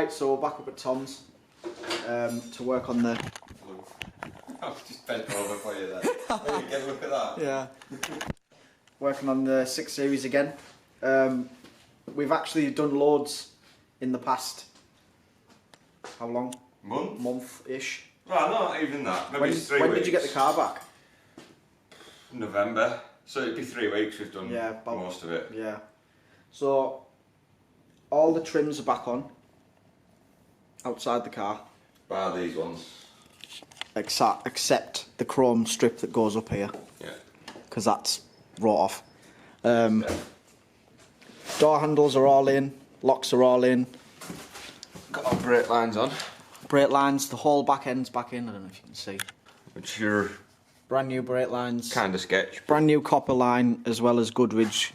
Right, so we're back up at Tom's to work on the... I've just bent over for you there. Hey, get a look at that. Yeah. Working on the 6 Series again. We've actually done loads in the past, how long? Month-ish. Well, not even that. Maybe it's 3 weeks. When did you get the car back? November. So it'd be 3 weeks we've done most of it. Yeah. So, all the trims are back on, outside the car. Bar these ones. Except the chrome strip that goes up here. Yeah. Because that's wrought off. Door handles are all in, locks are all in. Got our brake lines on. Brake lines, the whole back end's back in, I don't know if you can see. Which are brand new brake lines. Kind of sketch. Brand new copper line as well as Goodrich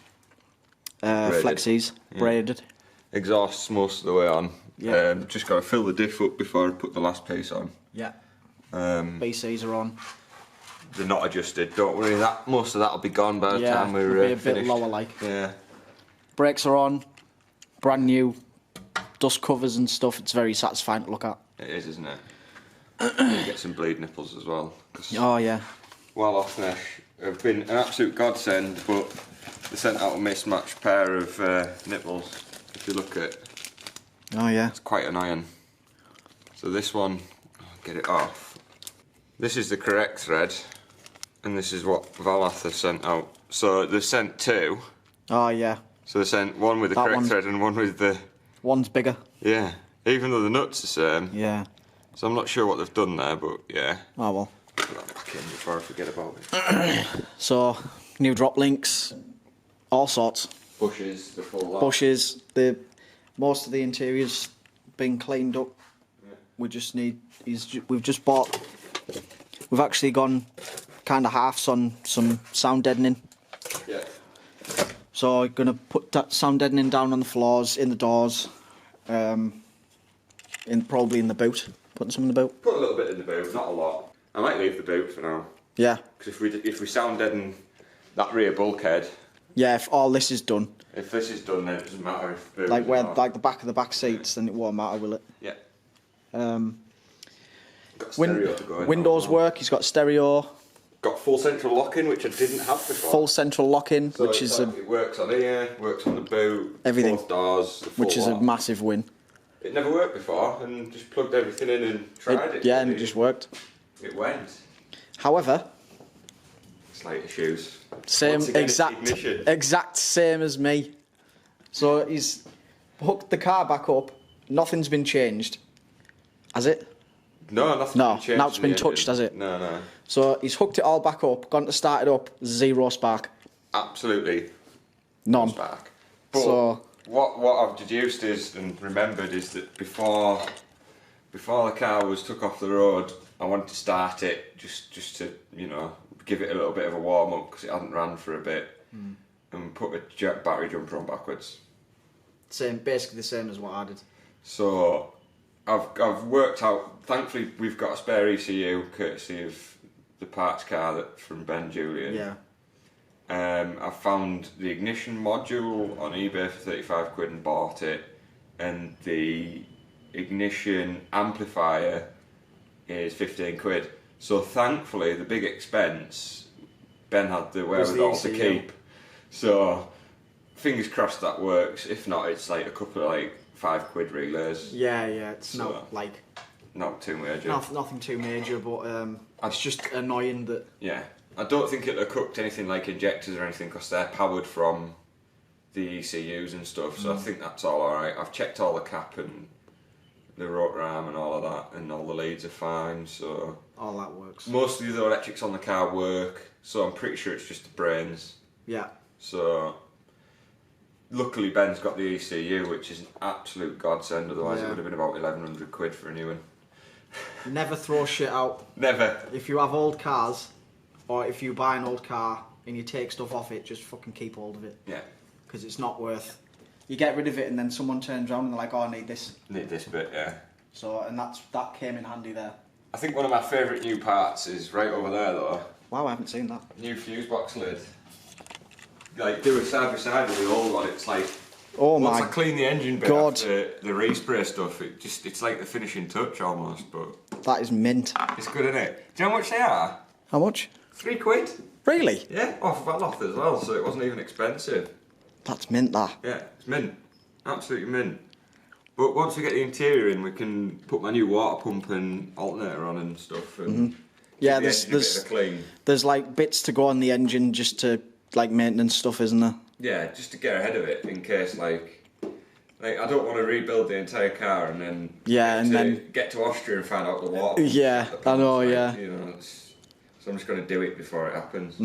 flexis, braided. Exhausts most of the way on. Yeah. Just got to fill the diff up before I put the last piece on. Yeah. BCs are on. They're not adjusted, don't worry, that most of that will be gone by the time we're be a finished. bit lower like. Yeah. Brakes are on, brand new dust covers and stuff, it's very satisfying to look at. It is, isn't it? You get some bleed nipples as well. Oh yeah. Well off mesh have been an absolute godsend, but they sent out a mismatched pair of nipples, if you look at. Oh yeah. It's quite annoying. So this one, I'll get it off. This is the correct thread, and this is what Valath have sent out. So they've sent 2. Oh yeah. So they sent one with the correct thread and one with the... One's bigger. Yeah. Even though the nut's the same. Yeah. So I'm not sure what they've done there, but yeah. Oh well. Put that back in before I forget about it. So, new drop links, all sorts. Bushes, the full lot. Bushes, most of the interior's been cleaned up. Yeah. We just need, we've just bought, we've actually gone kind of halves on some sound deadening. Yeah. So we're going to put that sound deadening down on the floors, in the doors, probably in the boot. Putting some in the boot. Put a little bit in the boot, not a lot. I might leave the boot for now. Yeah. Because if we sound deaden that rear bulkhead. Yeah, if all this is done. If this is done, then it doesn't matter if the boot like like the back of the back seats, then it won't matter, will it? Yeah. Got stereo to go in Windows work. He's got stereo. Got full central lock-in, which I didn't have before. Full central lock-in, so which is it works on here, works on the boot, everything. Both doors, which is a massive win. It never worked before, and just plugged everything in and tried it. Yeah, and it just worked. It went. However, slight issues. Same exact same as me. So he's hooked the car back up. Nothing's been changed, has it? No, nothing's been changed. Now it's been touched, has it? No, no. So he's hooked it all back up, gone to start it up, 0 spark. Absolutely none. No spark. But so what I've deduced is and remembered is that before the car was took off the road, I wanted to start it just to give it a little bit of a warm up because it hadn't ran for a bit, and put a battery jumper on backwards. Basically the same as what I did. So I've worked out. Thankfully, we've got a spare ECU courtesy of the parts car from Ben Julian. Yeah. I found the ignition module on eBay for 35 quid and bought it, and the ignition amplifier is 15 quid. So thankfully, the big expense Ben had the wherewithal to keep. So fingers crossed that works. If not, it's like a couple of 5 quid relays. Yeah, it's not not too major. Nothing too major, but it's just annoying that. Yeah, I don't think it'll have cooked anything like injectors or anything because they're powered from the ECUs and stuff. So I think that's all alright. I've checked all the cap and the rotor arm and all of that, and all the leads are fine. So all that works. Most of the other electrics on the car work. So I'm pretty sure it's just the brains. Yeah. So luckily Ben's got the ECU, which is an absolute godsend. Otherwise it would have been about 1100 quid for a new one. Never throw shit out. Never. If you have old cars, or if you buy an old car and you take stuff off it, just fucking keep hold of it. Yeah. Because it's not worth. You get rid of it and then someone turns around and they're like, "Oh, I need this." Need this bit, yeah. So that came in handy there. I think one of my favourite new parts is right over there though. Wow, I haven't seen that. New fuse box lid. Like do it side by side with the old one. It's like Oh Once my I clean the engine bit God. after the respray stuff, it's like the finishing touch almost, but That is mint. it's good, isn't it? Do you know how much they are? How much? £3. Really? Yeah, off Veloth as well, so it wasn't even expensive. That's mint, that. Yeah, it's mint. Absolutely mint. But once we get the interior in, we can put my new water pump and alternator on and stuff. And Yeah, give the engine a bit of a clean. there's like bits to go on the engine just to like maintenance stuff, isn't there? Yeah, just to get ahead of it in case like I don't want to rebuild the entire car and then get to Austria and find out the water. Yeah, I know. Like, Yeah. You know, so I'm just going to do it before it happens.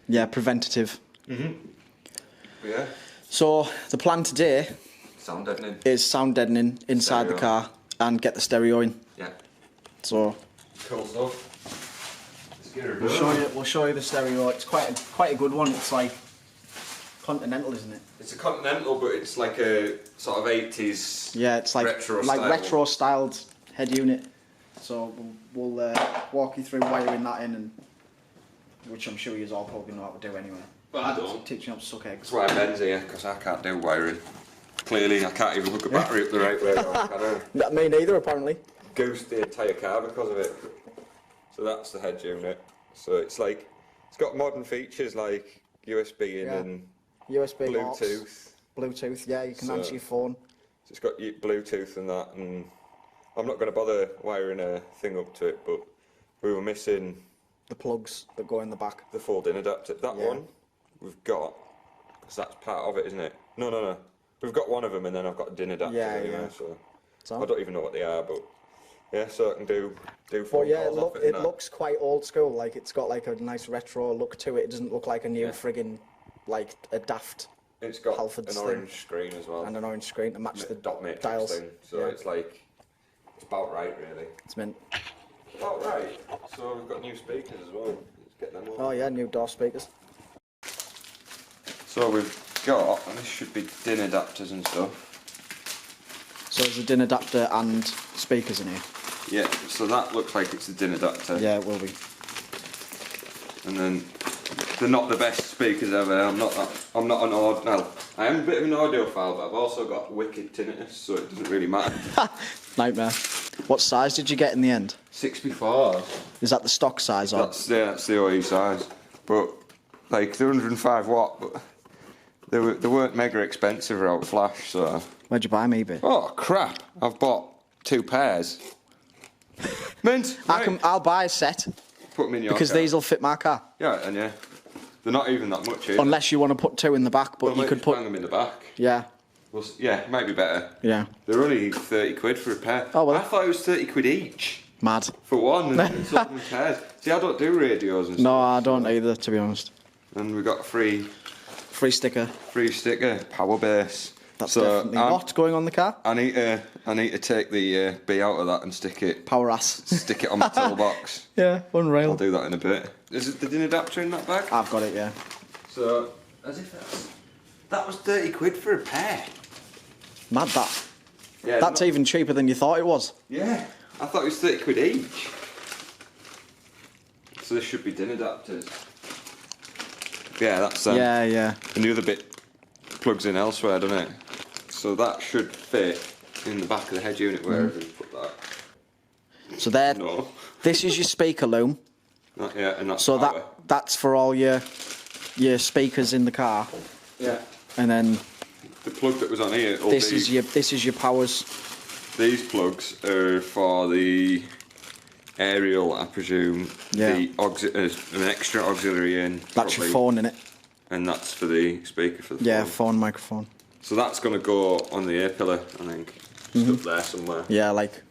Yeah, preventative. Yeah. So the plan today Sound deadening. is sound deadening inside the car and get the stereo in. Yeah. So Cool stuff. Let's get her we'll show you the stereo. It's quite a good one. It's like Continental, isn't it? It's a Continental, but it's like a sort of 80s. Yeah, it's like retro styled head unit. So we'll walk you through wiring that in, and which I'm sure you all probably know how to do anyway. Well, I don't. Teaching you how to suck eggs. That's why Ben's here, because I can't do wiring. Clearly, I can't even hook a battery up the right way. That me neither, apparently. Goosed the entire car because of it. So that's the head unit. So it's like, it's got modern features like USB in and USB Bluetooth. Bluetooth, yeah, you can answer your phone. So it's got Bluetooth and that, and I'm not going to bother wiring a thing up to it, but we were missing The plugs that go in the back. the fold-in adapter. That one we've got, because that's part of it, isn't it? No. We've got one of them, and then I've got a DIN adapter. Yeah. So I don't even know what they are, but yeah, so I can do But phone yeah, calls off it and looks quite old school. Like it's got like a nice retro look to it. It doesn't look like a new friggin' like a daft. It's got Halfords an orange screen as well. And an orange screen to match the dot matrix dials. thing. So it's like, it's about right really. It's mint. About right. So we've got new speakers as well. Let's get them on. Oh yeah, new door speakers. So we've got, and this should be DIN adapters and stuff. So there's a DIN adapter and speakers in here. Yeah, so that looks like it's a DIN adapter. Yeah, it will be. And then they're not the best speakers ever. I'm not an audio. I am a bit of an audiophile, but I've also got wicked tinnitus, so it doesn't really matter. Nightmare. What size did you get in the end? 64. Is that the stock size? Or? That's the OE size. But like they're 105 watt, but they weren't mega expensive without flash. So Where'd you buy them, eBay? oh crap! I've bought 2 pairs. Mint. Right. I'll buy a set Put them in your because car. these will fit my car. Yeah, and yeah, they're not even that much. Either. Unless you want to put 2 in the back, but well, you could put. hang them in the back. Yeah. Well, yeah, it might be better. Yeah. They're only 30 quid for a pair. Oh, well. I thought it was 30 quid each Mad. for one, and it's all in pairs. See, I don't do radios and stuff. No, I don't either, to be honest. And we got a free sticker. power base. That's definitely not going on the car. I need to take the B out of that and stick it Power ass. stick it on my toolbox. Yeah, unreal. I'll do that in a bit. Is it the DIN adapter in that bag? I've got it, yeah. So as if that was 30 quid for a pair. Mad that. Yeah, That's even cheaper than you thought it was. Yeah, I thought it was 30 quid each. So this should be DIN adapters. Yeah, that's Yeah. And the other bit plugs in elsewhere, doesn't it? So that should fit in the back of the head unit wherever you put that. So there. No. This is your speaker loom. Yeah, and that's So power. that's for all your speakers in the car. Yeah. And then The plug that was on here. this is your powers. These plugs are for the aerial, I presume. Yeah. An extra auxiliary in. That's your probably. phone in it. And that's for the speaker for the Yeah, phone. phone microphone. So that's going to go on the air pillar, I think. Just up there somewhere. Yeah, like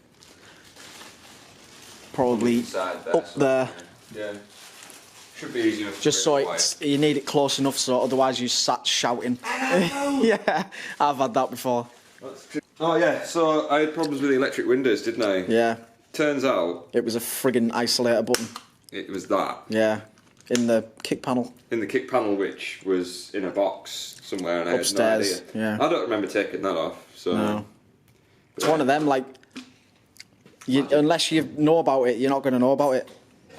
probably Inside there, up there. Yeah. Should be easy enough. Just to so bring it it's you need it close enough, so otherwise you sat shouting. Yeah, I've had that before. Oh yeah, so I had problems with the electric windows, didn't I? Yeah, Turns out it was a friggin' isolator button. it was that. Yeah, in the kick panel. In the kick panel, which was in a box somewhere, and Upstairs, I had no idea. yeah. I don't remember taking that off. So No. It's one of them, like, unless you know about it, you're not going to know about it.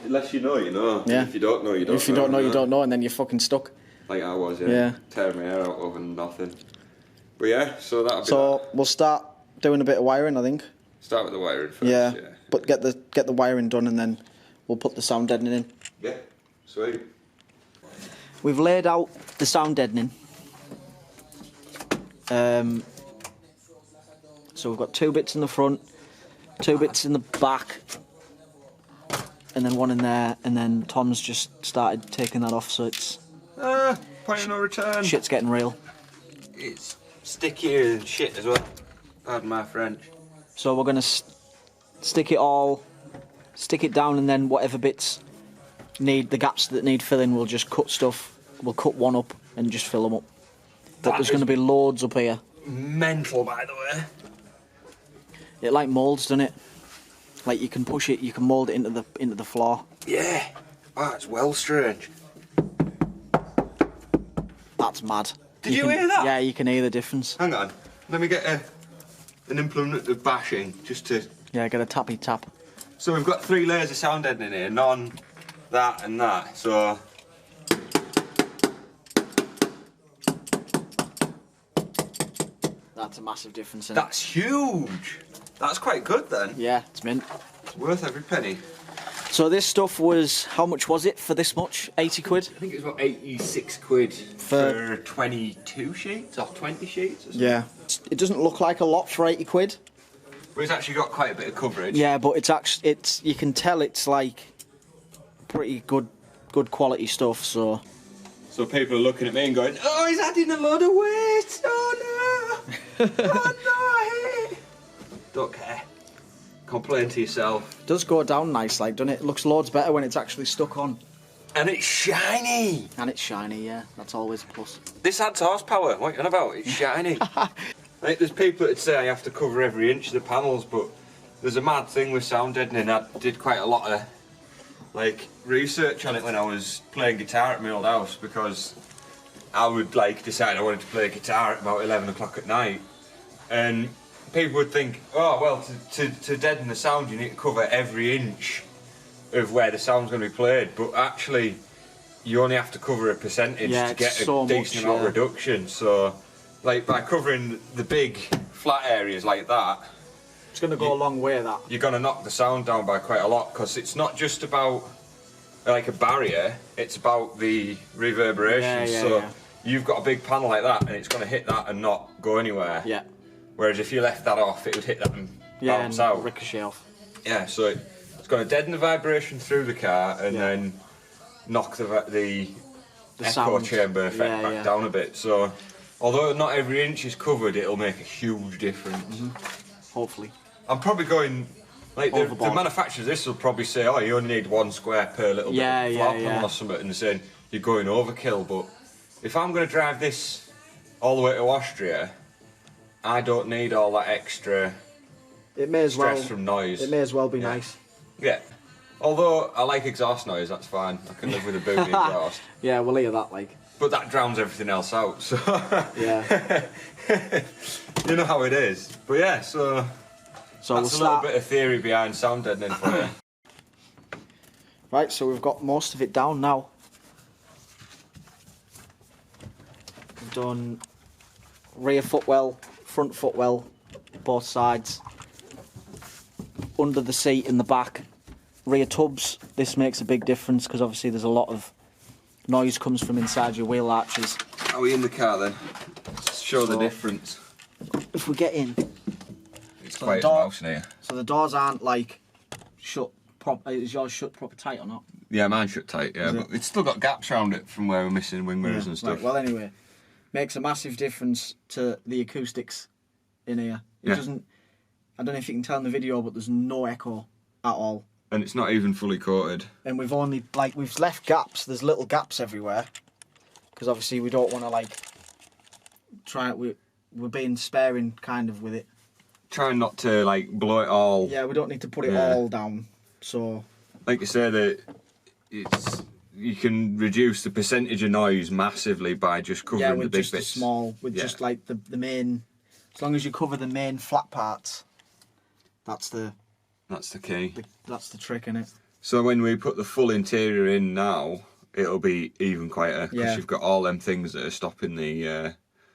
unless you know, you know. Yeah. If you don't know, you don't. If you don't know, you don't know, and then you're fucking stuck. Like I was, yeah. Yeah. Tearing my hair out over nothing. But yeah, so that'll be So that. we'll start doing a bit of wiring, I think. Start with the wiring first. Yeah. But get the wiring done, and then we'll put the sound deadening in. Yeah. Sweet. We've laid out the sound deadening. So we've got 2 bits in the front, 2 bits in the back, and then 1 in there, and then Tom's just started taking that off, so it's... Point of no return. Shit's getting real. It's stickier than shit as well. Pardon my French. So we're going to stick it down, and then whatever bits need, the gaps that need filling, we'll just cut stuff. We'll cut 1 up and just fill them up. But there's going to be loads up here. Mental, by the way. It like moulds, doesn't it? Like you can push it, you can mould it into the floor. Yeah. Oh, it's well strange. That's mad. Did you hear that? Yeah, you can hear the difference. Hang on. Let me get an implement of bashing just to... Yeah, get a tappy tap. So we've got 3 layers of sound deadening here. None, that and that. So... That's a massive difference. That's huge. That's quite good then. Yeah, it's mint. It's worth every penny. So this stuff was, how much was it for this much? 80 quid? I think it was about 86 quid for 22 sheets or 20 sheets or something. Yeah. It doesn't look like a lot for 80 quid. But it's actually got quite a bit of coverage. Yeah, but it's actually, you can tell it's like pretty good quality stuff, so. So people are looking at me and going, oh, he's adding a lot of weight. Oh no. Oh no. Don't care. Complain to yourself. It does go down nice, like, doesn't it? It looks loads better when it's actually stuck on. And it's shiny. And it's shiny, yeah. That's always a plus. This adds horsepower. What are you on about? It's shiny. Like, there's people that say I have to cover every inch of the panels, but there's a mad thing with sound deadening. I did quite a lot of like research on it when I was playing guitar at my old house, because I would like decide I wanted to play guitar at about 11 o'clock at night, and people would think, oh well, to deaden the sound you need to cover every inch of where the sound's going to be played, but actually you only have to cover a percentage to get a decent amount of reduction. So like by covering the big flat areas like that, it's going to go a long way, that. You're going to knock the sound down by quite a lot, because it's not just about like a barrier, it's about the reverberation. So you've got a big panel like that and it's going to hit that and not go anywhere. Yeah. Whereas if you left that off, it would hit that and bounce out. Ricochet off. Yeah, so it's going to deaden the vibration through the car and then knock the echo sound chamber effect back down a bit. So although not every inch is covered, it'll make a huge difference. Hopefully. I'm probably going, like the manufacturers, this will probably say, oh, you only need 1 square per little bit of floor panel or something, and they're saying you're going overkill. But if I'm going to drive this all the way to Austria, I don't need all that extra stress from noise. It may as well be nice. Yeah. Although I like exhaust noise, that's fine. I can live with a booming exhaust. Yeah, we'll hear that, like. But that drowns everything else out, so... Yeah. You know how it is. But yeah, so that's a little bit of theory behind sound deadening for you. Right, so we've got most of it down now. We've done rear footwell, front footwell, both sides, under the seat in the back, rear tubs. This makes a big difference because obviously there's a lot of noise comes from inside your wheel arches. Are we in the car then? Let's show the difference. If we get in, it's quite a mouse in here. So the doors aren't like shut proper. Is yours shut proper tight or not? Yeah, mine's shut tight. Yeah, but it's still got gaps around it from where we're missing wing mirrors and stuff. Right, well, anyway, makes a massive difference to the acoustics in here. It doesn't. I don't know if you can tell in the video, but there's no echo at all. And it's not even fully coated. And we've only we've left gaps. There's little gaps everywhere because obviously we don't want to like try it. We're being sparing kind of with it. Trying not to like blow it all. Yeah, we don't need to put it all down. So, like you say, that you can reduce the percentage of noise massively by just covering the big bits. With just like the main. As long as you cover the main flat parts, that's the key. That's the trick, innit? So when we put the full interior in now, it'll be even quieter because you've got all them things that are stopping the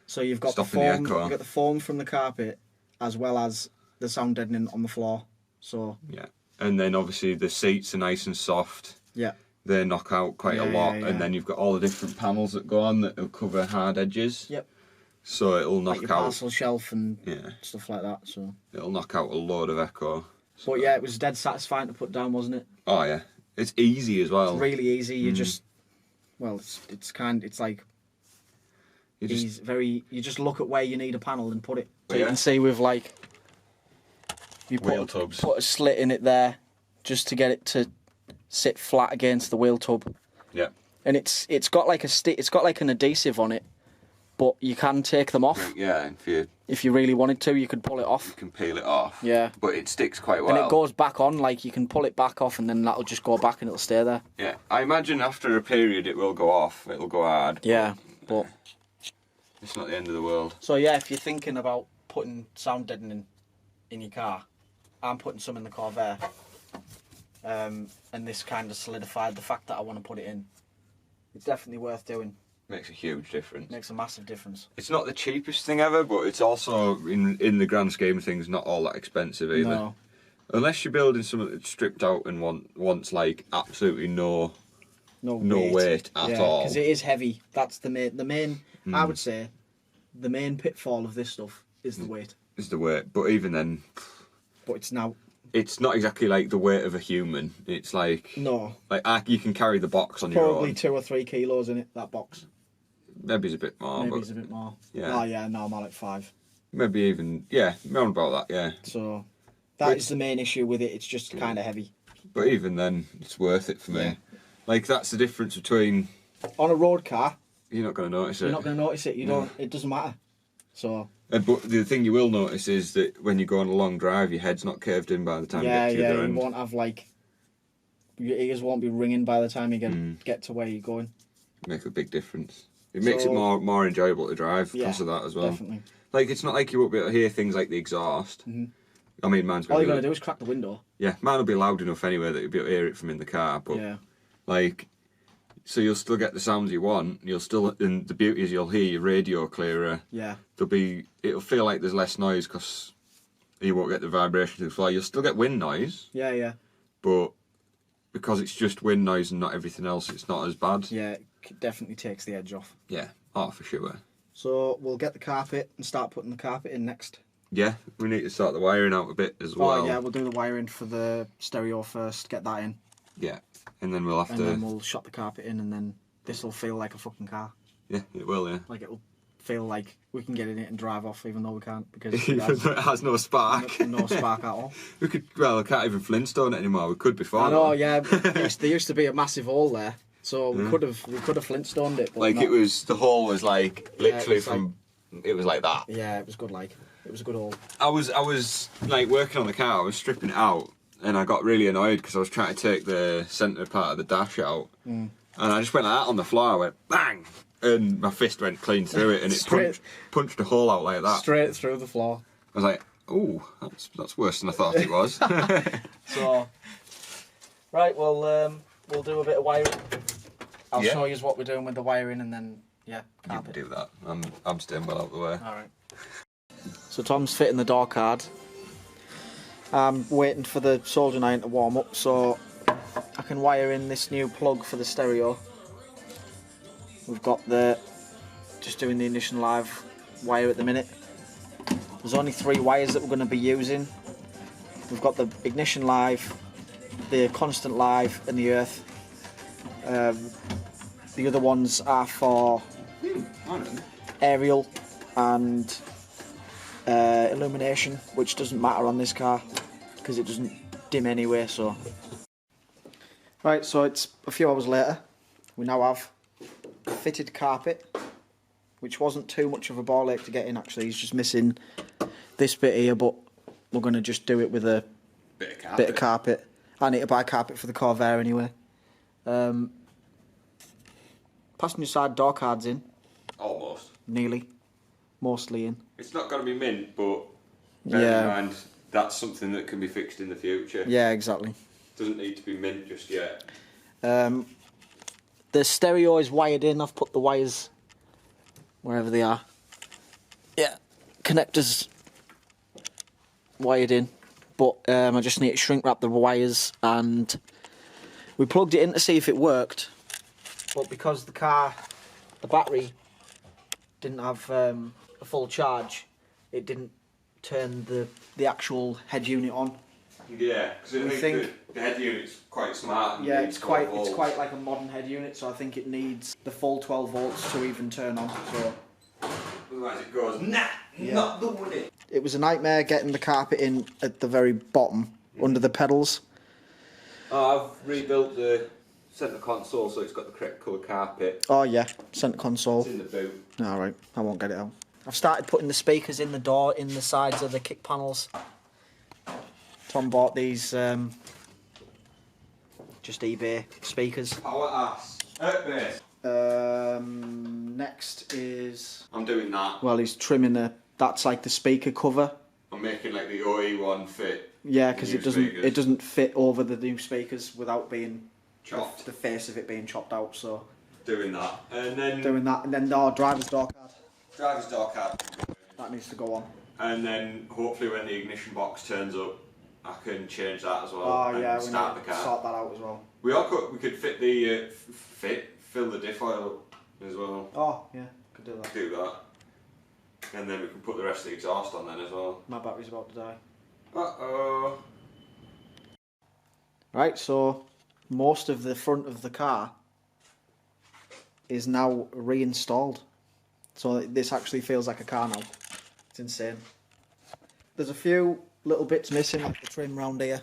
So you've got stopping the foam, echo. you've got the foam from the carpet as well as the sound deadening on the floor. So yeah, and then obviously the seats are nice and soft. yeah, They knock out quite a lot, and then you've got all the different panels that go on that will cover hard edges. Yep. So it'll knock like your out parcel shelf and stuff like that. So it'll knock out a load of echo. So, but yeah, it was dead satisfying to put down, wasn't it? oh yeah, it's easy as well. It's really easy. You just it's like You just you just look at where you need a panel and put it. So Yeah. you can see with like you wheel tubs. put a slit in it there just to get it to sit flat against the wheel tub. Yeah. And it's got like it's got like an adhesive on it, but you can take them off. Yeah, If you really wanted to, you could pull it you off. can peel it off. Yeah. But it sticks quite well. And it goes back on, like you can pull it back off and then that'll just go back and it'll stay there. Yeah. I imagine after a period it will go off. It'll go hard. Yeah, but It's not the end of the world. so yeah, if you're thinking about putting sound deadening in your car, I'm putting some in the Corvair. And this kind of solidified the fact that I want to put it in. It's definitely worth doing. Makes a huge difference. Makes a massive difference. It's not the cheapest thing ever, but it's also, in the grand scheme of things, not all that expensive either. No. Unless you're building something that's stripped out and wants like absolutely no weight at all. Because it is heavy. That's the main. I would say, the main pitfall of this stuff is the weight. Is the weight, but even then, But it's now. it's not exactly like the weight of a human. It's like No. like you can carry the box on your Probably own. 2 or 3 kilos in it. That box. Maybe it's a bit more. Maybe but it's a bit more. Yeah. Oh yeah, no, more like 5. maybe even around about that. Yeah. So that is the main issue with it. It's just kind of heavy. But even then, it's worth it for me. Yeah. Like that's the difference between On a road car, you're not going to notice you're it. not going to notice it. You don't. It doesn't matter. So. But the thing you will notice is that when you go on a long drive, your head's not curved in by the time you get to the other you end. won't have like. Your ears won't be ringing by the time you get to where you're going. Make a big difference. It makes it more enjoyable to drive because of that as well. Definitely. Like it's not like you won't be able to hear things like the exhaust. I mean, mine's All going you to got to do is crack the window. Yeah, mine will be loud enough anyway that you'll be able to hear it from in the car. But Yeah. like, so you'll still get the sounds you want. You'll still, and the beauty is you'll hear your radio clearer. Yeah. It'll feel like there's less noise because you won't get the vibration to the fly. You'll still get wind noise, Yeah, yeah. but because it's just wind noise and not everything else, it's not as bad. Yeah, it definitely takes the edge off. Yeah, oh for sure. So we'll get the carpet and start putting the carpet in next. Yeah, we need to start the wiring out a bit as well. Oh yeah, we'll do the wiring for the stereo first, get that in. Yeah, and then we'll have And to. then we'll shot the carpet in and then this will feel like a fucking car. Yeah, it will. Yeah. Like it'll feel like we can get in it and drive off even though we can't because Even though it has no spark. no spark at all. We can't even Flintstone it anymore. We could before. I know, though. yeah. There used to be a massive hole there. So we could have Flintstoned it. But Like not. the hole was like literally was from. It was like that. Yeah, it was good. Like it was a good hole. I was like working on the car. I was stripping it out, and I got really annoyed because I was trying to take the centre part of the dash out, and I just went like that on the floor. I went bang, and my fist went clean through it, and it punched a hole out like that. Straight through the floor. I was like, "Oh, that's worse than I thought it was." So, right, well, we'll do a bit of wiring. I'll Yeah. show you what we're doing with the wiring, and then You carpet. can do that. I'm staying well out of the way. All right. So Tom's fitting the door card. I'm waiting for the soldering iron to warm up so I can wire in this new plug for the stereo. We've got just doing the ignition live wire at the minute. There's only 3 wires that we're going to be using. We've got the ignition live, the constant live, and the earth. The other ones are for aerial and illumination, which doesn't matter on this car because it doesn't dim anyway. So right, so it's a few hours later. We now have fitted carpet, which wasn't too much of a ball ache to get in. Actually, he's just missing this bit here, but we're going to just do it with a bit of carpet. I need to buy carpet for the Corvair anyway. Passenger side door cards in. Almost. Nearly. Mostly in. It's not going to be mint, but bear in mind that's something that can be fixed in the future. Yeah, exactly. Doesn't need to be mint just yet. The stereo is wired in. I've put the wires wherever they are. yeah, connectors wired in, but I just need to shrink wrap the wires, and we plugged it in to see if it worked, but because the battery didn't have a full charge, it didn't turn the actual head unit on. Yeah, because I think the head unit's quite smart. Yeah, it's quite like a modern head unit, so I think it needs the full 12 volts to even turn on. So otherwise it goes, nah, not doing it. It was a nightmare getting the carpet in at the very bottom, under the pedals. Oh, I've rebuilt the centre console so it's got the correct colour carpet. Oh yeah, centre console. It's in the boot. Alright, I won't get it out. I've started putting the speakers in the door, in the sides of the kick panels. Tom bought these just eBay speakers. Power ass. Bass. Next is... I'm doing that. Well, he's trimming that's like the speaker cover. I'm making like the OE one fit. Yeah, because it doesn't fit over the new speakers without being chopped. The face of it being chopped out. So doing that, and then driver's door card. Driver's door card. That needs to go on. And then hopefully when the ignition box turns up, I can change that as well. Oh and yeah, start we the need to car. sort that out as well. We could fit the fill the diff oil as well. Oh yeah, could do that. Do that, and then we can put the rest of the exhaust on then as well. My battery's about to die. Uh-oh. Right, so most of the front of the car is now reinstalled. So this actually feels like a car now. It's insane. There's a few little bits missing, like the trim round here,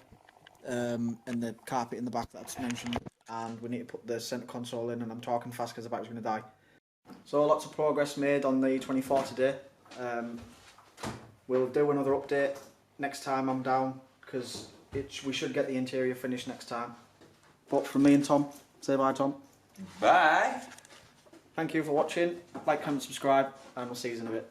and the carpet in the back that I just mentioned. And we need to put the centre console in, and I'm talking fast because the battery's going to die. So lots of progress made on the E24 today. We'll do another update next time I'm down, because we should get the interior finished next time. But from me and Tom, say bye, Tom. Bye. Thank you for watching. Like, comment, subscribe, and we'll see you in a bit.